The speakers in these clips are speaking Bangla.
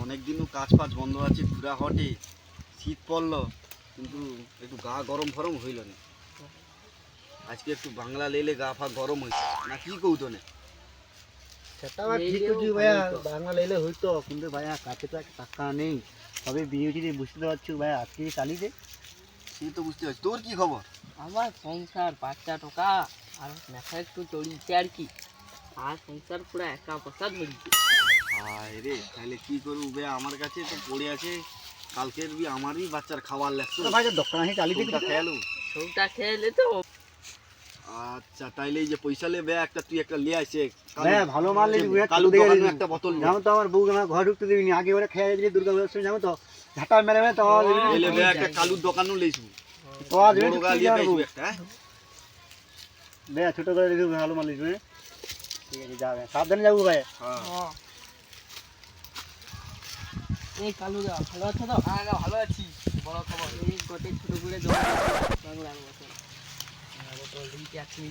অনেকদিনও কাজ ফাজ বন্ধ আছে, ঘুরা হটে, শীত পড়লো কিন্তু একটু গা গরম ফরম হইল না। আজকে একটু বাংলা লেলে গা ফা গরম হয়েছে না, কি কৌতো না? সেটা ঠিক আছে ভাইয়া, বাংলা লেলে হইতো, কিন্তু ভাইয়া কাছে তো একটা টাকা নেই। তবে বিয়ে যদি বুঝতে পারছো ভাইয়া, আজকে কালি দে। সে তো বুঝতে পারছি। তোর কি খবর? আমার সংসার বাচ্চা টোকা আর মাথা একটু চড়িয়েছে আর কি, আর সংসার পুরো একা পয়সা ধরিছে। হায় রে, তাহলে কি করবো বে? আমার কাছে তো পড়ে আছে কালকের আমারই বাচ্চার খাবার লাগছে। ভাই দোকান আছে চালি দিকে খেয়ালো। সবটা খেলে তো আচ্ছা, তাইলে এই যে পয়সা লে একটা, তুই একটা লিয়ে আসে ভাইয়া, ভালো মাল নিবি, কালু দোকানে একটা বোতল যাবো তো। আমার বউ আমার ঘর ঢুকতে দিবিনি, আগে ওরা খেয়ে দিলি দুর্গা পূজার সময়, যাবো তো ঝাঁটা মেরে মেরে তো এলে বে একটা কালুর দোকানও লইছু। তো আজ বড় গা লিয়ে পাইছু একটা, হ্যাঁ? ভাইয়া ছোট করে দিবি, ভালো মাল নিবি। ঠিক আছে, যাবে সাবধানে যাবো ভাই। হ্যাঁ। এই কালু দা ভালো আছো তো? হ্যাঁ ভালো আছি। বড় খবর, এই গোটে ছোট করে দোকান বাংলার মতো বোতল দিতে আছি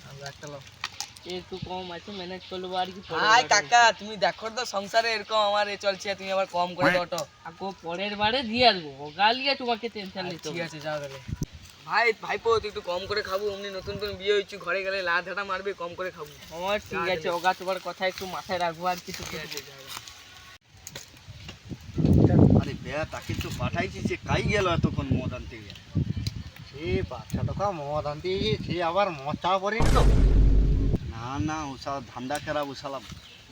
আমরা একটা লোক একটু কম আছে, ম্যানেজ করবো আর কি। হাই কাকা, তুমি দেখো তো সংসারে এরকম আমার এ চলছে, তুমি আবার কম করে দাও তো। আকো পরের বারে দিয়ে আসবো, গালিয়ে তোমাকে টেনশন নিতে ঠিক আছে, যাও তাহলে। ভাইপো তুই একটু কম করে খাবো, অমনি নতুন করে বিয়ে হয়েছি, ঘরে গেলে লা ধাটা মারবে, কম করে খাবো। আমার ঠিক আছে, ওগা তোমার কথা একটু মাথায় রাখবো আর কিছু। আরে বে, তাকে তো পাঠাইছি, সে কাই গেল এতক্ষণ মদ আনতে গিয়ে। সে বাচ্চা টাকা মদ আনতে সে আবার মদ চাওয়া পড়েনি তো। না না, ও সালা ধান্দা খারাপ, ও সালা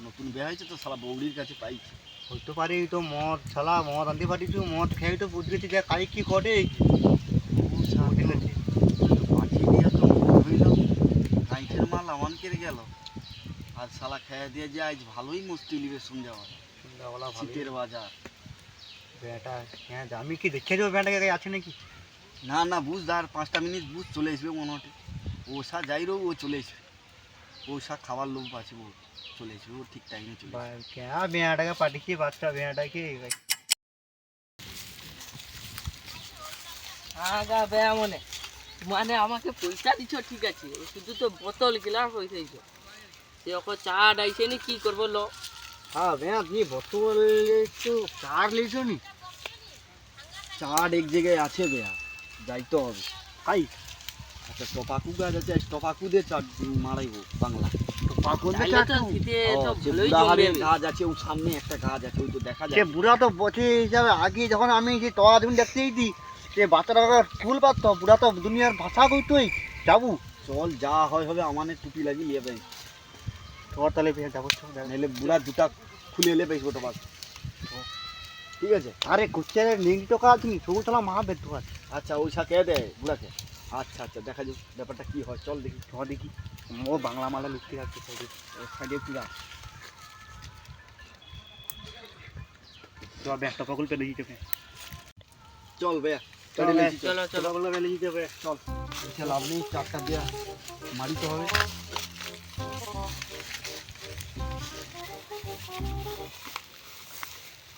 নতুন বিয়ে হয়েছে তো, সালা বৌড়ির কাছে পাইছি। হইতে পারে তো মদ ছালা মদ আনতে পারি, তুই মদ খেয়ে তো বুঝ গেছি যে কাই কি করে। ও সালা পাঠিয়ে দিয়ে তো হইল, কাইঠের মাল আমানকে গেল, আর সালা খেয়ে দিয়ে যে আজ ভালোই মস্তি লিবে শুনতে আমার। শীতের বাজার বেটা, হ্যাঁ আমি কি দেখে যাবো বেটাকে আছে নাকি? না না, বুঝ আর 5টা মিনিট বুঝ চলে আসবে মনে হচ্ছে। ও সা যাই রো, ও চলে আসবে। ও সা খাবার লোভ আছে, ও চলে আসবে, ও ঠিক টাইমে চলে আসবে। বেটাকে পাঠিয়েছি, বাচ্চা বেটাকে। আগা বেয়া মনে মানে আমাকে পয়সা দিছ ঠিক আছে, শুধু তো বোতল গিলাস পয়সা দিছ, সে ওকে চা ডাইছে নি, কি করবো লো? হ্যাঁ বেয়া, তুমি বোতল একটু চার লিছো নি? চার এক জায়গায় আছে বেয়া, যাইতে হবে। হাই আচ্ছা, টপাকু গাছ আছে, টপাকু দিয়ে চার মারাইবো বাংলা। তাইলে তো শীতে তো ভালোই জমবে। গাছ আছে, ওর সামনে একটা গাছ আছে, ওই তো দেখা সে যায়। বুড়া তো বছর হিসাবে আগে যখন আমি যে তোরা তুমি দেখতেই দি, সে বাচ্চাটা ফুল পারতো, বুড়া তো দুনিয়ার ভাষা কইতোই। যাবো চল, যা হয় হবে, আমানে টুপি লাগিয়ে নিয়ে পাই, তোর তাহলে যাবো। নাহলে বুড়া দুটা খুলে এলে পাইবো টপাক। ঠিক আছে। আরে কুচ্চারে নেংটি তো কাজ নি, সবুজ তোলা মা বেদ কাজ। আচ্ছা, ওই সাথে দেয় বুড়াকে। আচ্ছা আচ্ছা, দেখা যাক ব্যাপারটা কি হয়, চল দেখি। চ দেখি, ও বাংলা মালা লুকতে যাচ্ছে সবই। সাইডে পুরা তো ব্যাগটা পাগল পেলে দিতে হবে। চল বেয়া, চলো চলো পাগল পেলে দিতে হবে, চল। এসে লাভ নেই, চারটা দেওয়া মারিতে হবে।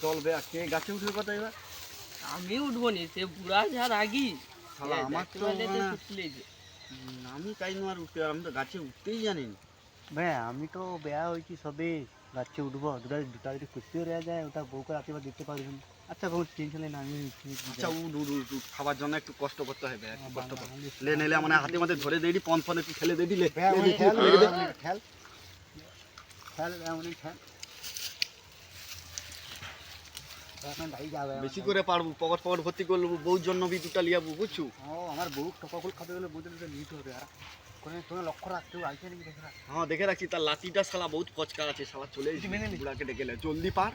চল বেয়া, কে গাছে উঠবে কথা এবার? আমি উঠবো নি, সে বুড়া যার আগি শালা আমার তো আমি তাই আর উঠতে, আমি তো গাছে উঠতেই জানি না। ভাই আমি তো বেয়া হয়েছি সবে, গাছে উঠবো, দুটা যদি খুশিও রয়ে যায়, ওটা বউকে রাতে দিতে পারবেন। আচ্ছা বহু টেনশন নেই, আমি আচ্ছা, উঠ উঠ উঠ উঠ, খাবার জন্য একটু কষ্ট করতে হবে, একটু কষ্ট কর। লে নেলে মানে হাতে মাঝে ধরে দিয়ে পন ফন একটু ফেলে দিয়ে দিলে খেল বেশি করে পারবো, পকেট পকেট ভর্তি করবো, বউর জন্য বি দুটা লিয়াবো, বুঝছো? ও আমার বউ টপাকুল খাতে গেলে বুঝে বুঝে নিতে হবে। আর কোনো লক্ষ্য রাখতে হবে, আইসে নাকি দেখে রাখ। হ্যাঁ দেখে রাখছি, তার লাঠিটা শালা বহুত ফচকা আছে, শালা চলে এসেছি বুড়াকে ডেকে লে, জলদি পার।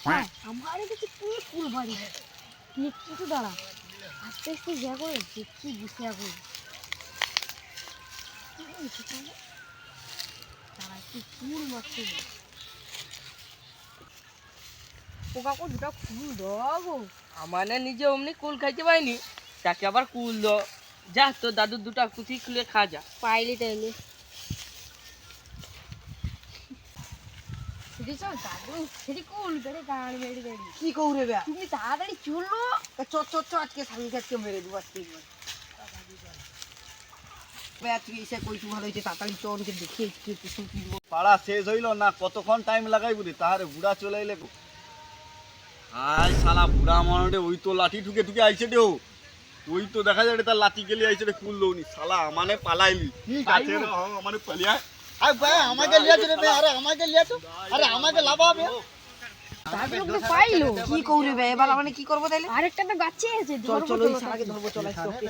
হ্যাঁ আমার কাছে পুরো ফুল বাড়ি দেখছি তো, দাঁড়া আস্তে আস্তে যা করে দেখছি বুঝতে যাবো। দাঁড়া একটু ফুল মারছে, পোকা কো দুটা ফুল দাও। আমানে নিজে অমনি কুল খাইতে পাইনি, তাকে আবার কুল দ। যা তোর দাদুর দুটা কুচি খুলে খা যা। পাইলি তাইলে দাদু সেটি কুল বেড়ে গান বেড়ে বেড়ে কি কৌরে বে? তুমি তাড়াতাড়ি চলো। চ চ চ, আজকে স্বামীকে আজকে মেরে দেবো আজকে। তুই এসে কইছু ভালো হয়েছে তাড়াতাড়ি চোরকে দেখে কিছু কিনবো। পাড়া শেষ হইল না, কতক্ষণ টাইম লাগাই বলি, তাহারে বুড়া চলে এলে আয় শালা বুড়া মানুষে ওই তো লাঠি ঠুকে ঠুকে আইছে রে, ওই তো দেখা যায় তার লাঠি গেলি আইছে রে, কুল লউনি শালা আমানে পালাইলি ঠিক কাছে রে, হ্যাঁ আমানে পালিয়া আরে ভাই আমাকে লিয়াছো রে, আরে আমাকে লিয়াছো, আরে আমাকে লাভাবে। তারপরে ওকে পাইলো কি করবে বে এবার মানে কি করবো তাইলে? আরেকটা তো গাছে আছে চল ধরবো চল তো ওই শালাকে ধরবো, চল আজকে ওকে।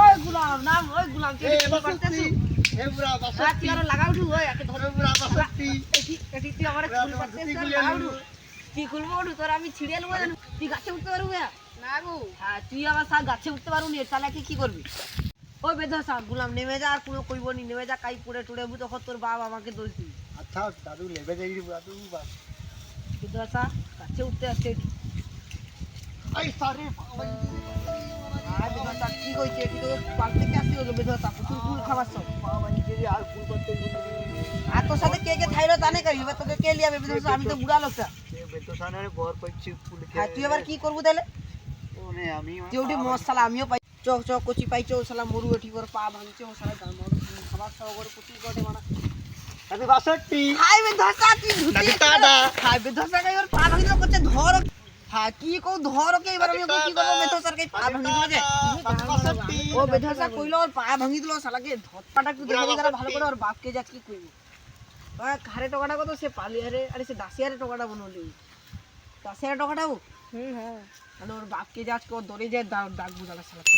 ওই গুলাম না, ওই গুলাম তুই কি করতেছিস? হে বুড়া তুই বাসতি, আর লাগা উঠু, ওই একে ধর। হে বুড়া বাসতি, এটি তুই আমার খুল পারতেছিস না, লাগা উঠু। কি খুলবো উঠু, তোর আমি ছিড়ে নেবো জানো? তুই গাছে উঠতে পারবি না গো? হ্যাঁ তুই আমার সাথে গাছে উঠতে পারবি না, তাহলে কি করবি? ওই বেধসা গুলাম নেমে যা, আর কোনো কইব নি, নেমে যা, কাই পুড়ে টুড়ে বু, তখন তোর বাপ আমাকে দোষ দিবি। আচ্ছা দাদু লেবে যাই রে দাদু বাস। বেধসা গাছে উঠতে আসছে। আই সারে আর বেধসা কি কইছে, এটি তো পাল থেকে আসতে হলো বেধসা, প্রচুর কুল খাবার সব। বাবা নিজে আর ফুল করতে আর তোর সাথে কে কে থাইলো তা নেই করি, এবার তোকে কে লিয়াবে বেধসা? আমি তো বুড়া লোকটা। বেতো সানারে ঘর পাইছি ফুল হ্যাঁ তুই এবার কি করবো তাহলে? ওনে আমি তুই ওটি মশলা আমিও পাই, চক চক কচি পাইছে, ও শালা মরু এটি করে পা ভাঙছে, ও শালা গান মরু খাবার সব করে প্রচুর করে মানা। দাদু বাসতি খাইবে ধসা, তুই ধুতি টাটা খাইবে ধসা, গাই ওর পা ভাঙি দিল করছে ধর। হ্যাঁ কি কও ধর ওকে, এবার আমি ওকে কি করবো? বেধসার কে পা ভাঙি দিল যে, বাসতি ও বেধসা কইলো ওর পা ভাঙি দিল, শালাকে ধরপাটা একটু দেখে গেলে ভালো করে, ওর বাপকে যা কি কইবো। খারে টকাটা কত সে পালিয়ারে, আরে সে দাসিয়ারে টকাটা বনলি, দাসিয়ারে টকাটাও হ্যাঁ মানে ওর বাপকে যা আজকে ওর দরে যায় ডাক বুঝালা শালাকে।